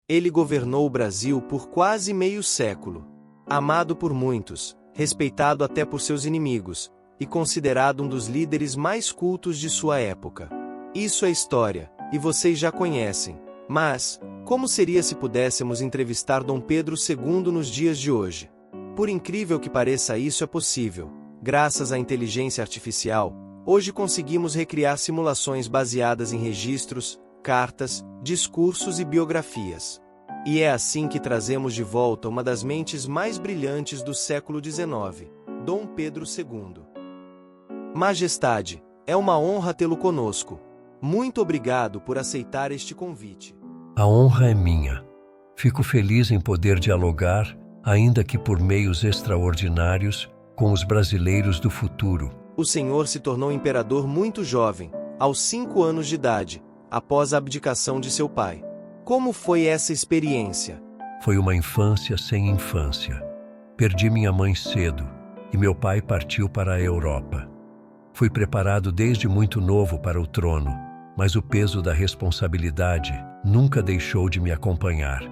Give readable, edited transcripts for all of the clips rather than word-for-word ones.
Ele governou o Brasil por quase meio século. Amado por muitos, respeitado até por seus inimigos, e considerado um dos líderes mais cultos de sua época. Isso é história, e vocês já conhecem. Mas, como seria se pudéssemos entrevistar Dom Pedro II nos dias de hoje? Por incrível que pareça, isso é possível. Graças à inteligência artificial, hoje conseguimos recriar simulações baseadas em registros, cartas, discursos e biografias. E é assim que trazemos de volta uma das mentes mais brilhantes do século XIX, Dom Pedro II. Majestade, é uma honra tê-lo conosco. Muito obrigado por aceitar este convite. A honra é minha. Fico feliz em poder dialogar, ainda que por meios extraordinários, com os brasileiros do futuro. O senhor se tornou imperador muito jovem, aos 5 anos de idade, após a abdicação de seu pai. Como foi essa experiência? Foi uma infância sem infância. Perdi minha mãe cedo e meu pai partiu para a Europa. Fui preparado desde muito novo para o trono, mas o peso da responsabilidade nunca deixou de me acompanhar.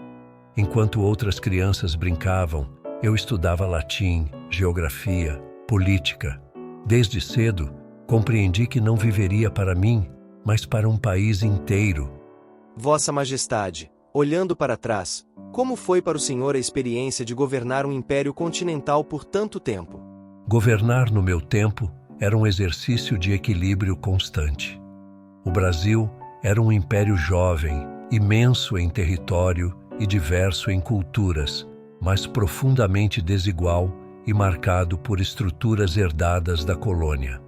Enquanto outras crianças brincavam, eu estudava latim, geografia, política. Desde cedo, compreendi que não viveria para mim, mas para um país inteiro. Vossa Majestade, olhando para trás, como foi para o senhor a experiência de governar um império continental por tanto tempo? Governar no meu tempo era um exercício de equilíbrio constante. O Brasil era um império jovem, imenso em território e diverso em culturas, mas profundamente desigual e marcado por estruturas herdadas da colônia.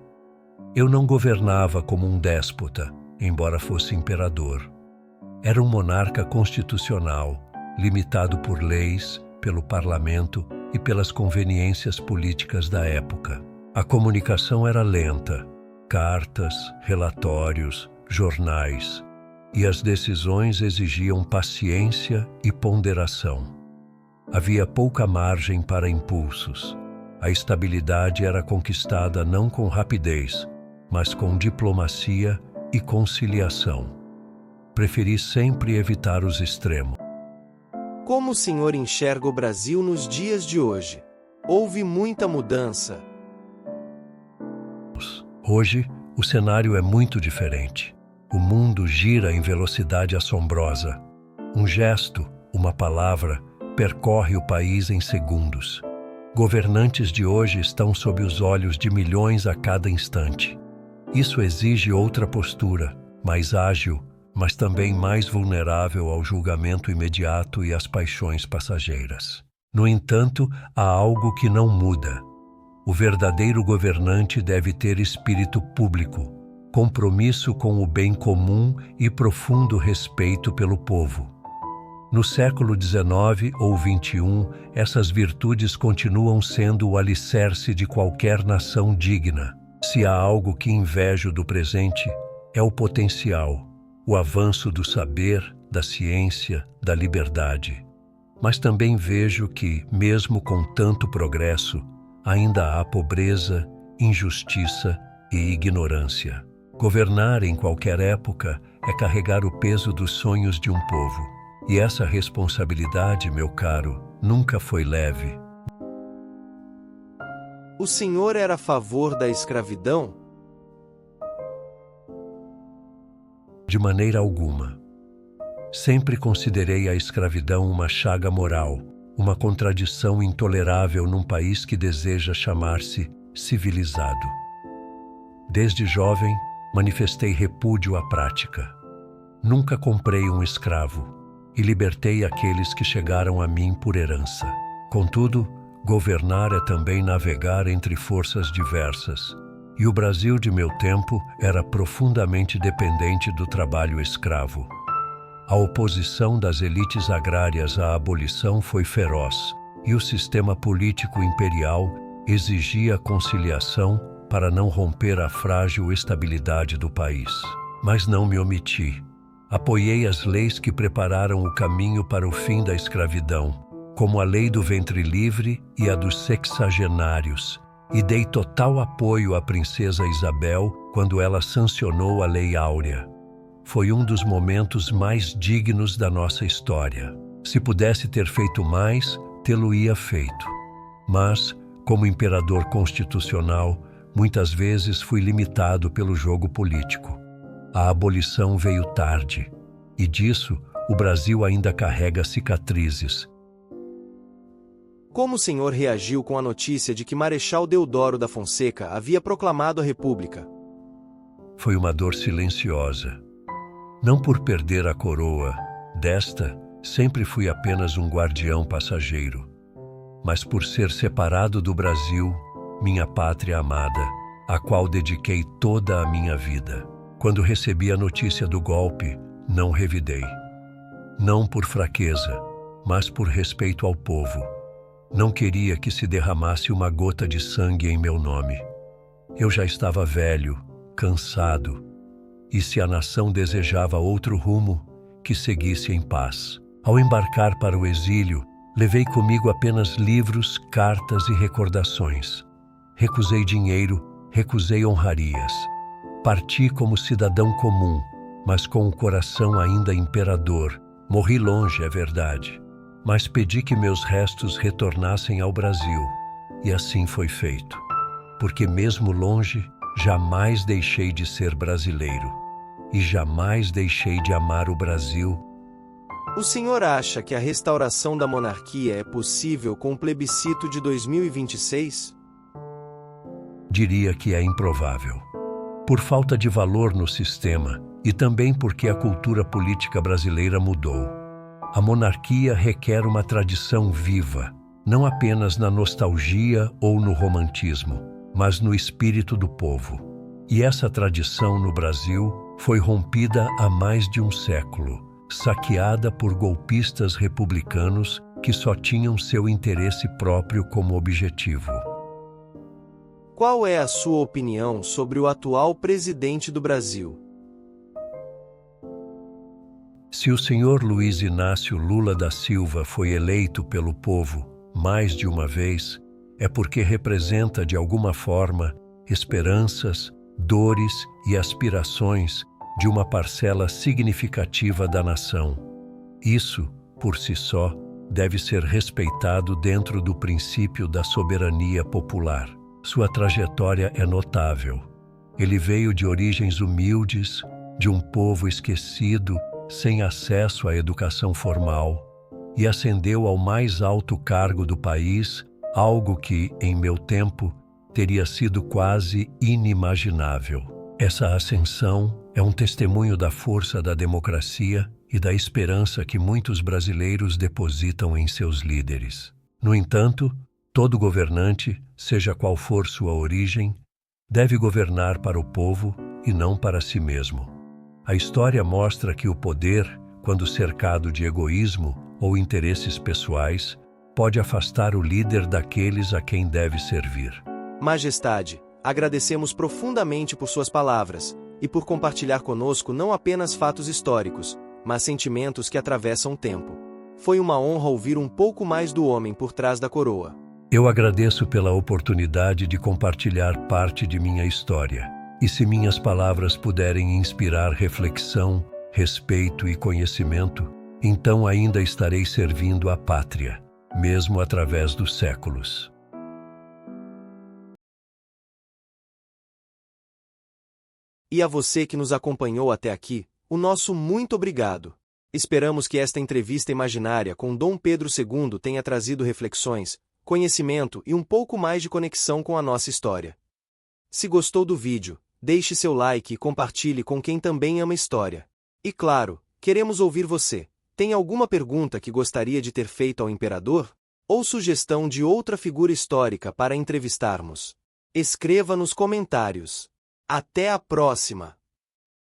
Eu não governava como um déspota, embora fosse imperador. Era um monarca constitucional, limitado por leis, pelo parlamento e pelas conveniências políticas da época. A comunicação era lenta, cartas, relatórios, jornais, e as decisões exigiam paciência e ponderação. Havia pouca margem para impulsos. A estabilidade era conquistada não com rapidez, mas com diplomacia e conciliação. Preferi sempre evitar os extremos. Como o senhor enxerga o Brasil nos dias de hoje? Houve muita mudança. Hoje, o cenário é muito diferente. O mundo gira em velocidade assombrosa. Um gesto, uma palavra, percorre o país em segundos. Governantes de hoje estão sob os olhos de milhões a cada instante. Isso exige outra postura, mais ágil, mas também mais vulnerável ao julgamento imediato e às paixões passageiras. No entanto, há algo que não muda. O verdadeiro governante deve ter espírito público, compromisso com o bem comum e profundo respeito pelo povo. No século XIX ou XXI, essas virtudes continuam sendo o alicerce de qualquer nação digna. Se há algo que invejo do presente, é o potencial, o avanço do saber, da ciência, da liberdade. Mas também vejo que, mesmo com tanto progresso, ainda há pobreza, injustiça e ignorância. Governar em qualquer época é carregar o peso dos sonhos de um povo. E essa responsabilidade, meu caro, nunca foi leve. O senhor era a favor da escravidão? De maneira alguma. Sempre considerei a escravidão uma chaga moral, uma contradição intolerável num país que deseja chamar-se civilizado. Desde jovem, manifestei repúdio à prática. Nunca comprei um escravo e libertei aqueles que chegaram a mim por herança. Contudo, governar é também navegar entre forças diversas, e o Brasil de meu tempo era profundamente dependente do trabalho escravo. A oposição das elites agrárias à abolição foi feroz, e o sistema político imperial exigia conciliação para não romper a frágil estabilidade do país. Mas não me omiti. Apoiei as leis que prepararam o caminho para o fim da escravidão, como a lei do ventre livre e a dos sexagenários, e dei total apoio à princesa Isabel quando ela sancionou a Lei Áurea. Foi um dos momentos mais dignos da nossa história. Se pudesse ter feito mais, tê-lo-ia feito. Mas, como imperador constitucional, muitas vezes fui limitado pelo jogo político. A abolição veio tarde, e disso o Brasil ainda carrega cicatrizes. Como o senhor reagiu com a notícia de que Marechal Deodoro da Fonseca havia proclamado a República? Foi uma dor silenciosa. Não por perder a coroa, desta sempre fui apenas um guardião passageiro, mas por ser separado do Brasil, minha pátria amada, a qual dediquei toda a minha vida. Quando recebi a notícia do golpe, não revidei. Não por fraqueza, mas por respeito ao povo. Não queria que se derramasse uma gota de sangue em meu nome. Eu já estava velho, cansado, e se a nação desejava outro rumo, que seguisse em paz. Ao embarcar para o exílio, levei comigo apenas livros, cartas e recordações. Recusei dinheiro, recusei honrarias. Parti como cidadão comum, mas com o coração ainda imperador. Morri longe, é verdade, mas pedi que meus restos retornassem ao Brasil. E assim foi feito. Porque mesmo longe, jamais deixei de ser brasileiro. E jamais deixei de amar o Brasil. O senhor acha que a restauração da monarquia é possível com o plebiscito de 2026? Diria que é improvável. Por falta de valor no sistema e também porque a cultura política brasileira mudou. A monarquia requer uma tradição viva, não apenas na nostalgia ou no romantismo, mas no espírito do povo. E essa tradição no Brasil foi rompida há mais de um século, saqueada por golpistas republicanos que só tinham seu interesse próprio como objetivo. Qual é a sua opinião sobre o atual presidente do Brasil? Se o senhor Luiz Inácio Lula da Silva foi eleito pelo povo mais de uma vez, é porque representa de alguma forma esperanças, dores e aspirações de uma parcela significativa da nação. Isso, por si só, deve ser respeitado dentro do princípio da soberania popular. Sua trajetória é notável. Ele veio de origens humildes, de um povo esquecido, sem acesso à educação formal, e ascendeu ao mais alto cargo do país, algo que, em meu tempo, teria sido quase inimaginável. Essa ascensão é um testemunho da força da democracia e da esperança que muitos brasileiros depositam em seus líderes. No entanto, todo governante, seja qual for sua origem, deve governar para o povo e não para si mesmo. A história mostra que o poder, quando cercado de egoísmo ou interesses pessoais, pode afastar o líder daqueles a quem deve servir. Majestade, agradecemos profundamente por suas palavras e por compartilhar conosco não apenas fatos históricos, mas sentimentos que atravessam o tempo. Foi uma honra ouvir um pouco mais do homem por trás da coroa. Eu agradeço pela oportunidade de compartilhar parte de minha história. E se minhas palavras puderem inspirar reflexão, respeito e conhecimento, então ainda estarei servindo a pátria, mesmo através dos séculos. E a você que nos acompanhou até aqui, o nosso muito obrigado. Esperamos que esta entrevista imaginária com Dom Pedro II tenha trazido reflexões, conhecimento e um pouco mais de conexão com a nossa história. Se gostou do vídeo, deixe seu like e compartilhe com quem também ama história. E claro, queremos ouvir você. Tem alguma pergunta que gostaria de ter feito ao imperador? Ou sugestão de outra figura histórica para entrevistarmos? Escreva nos comentários. Até a próxima!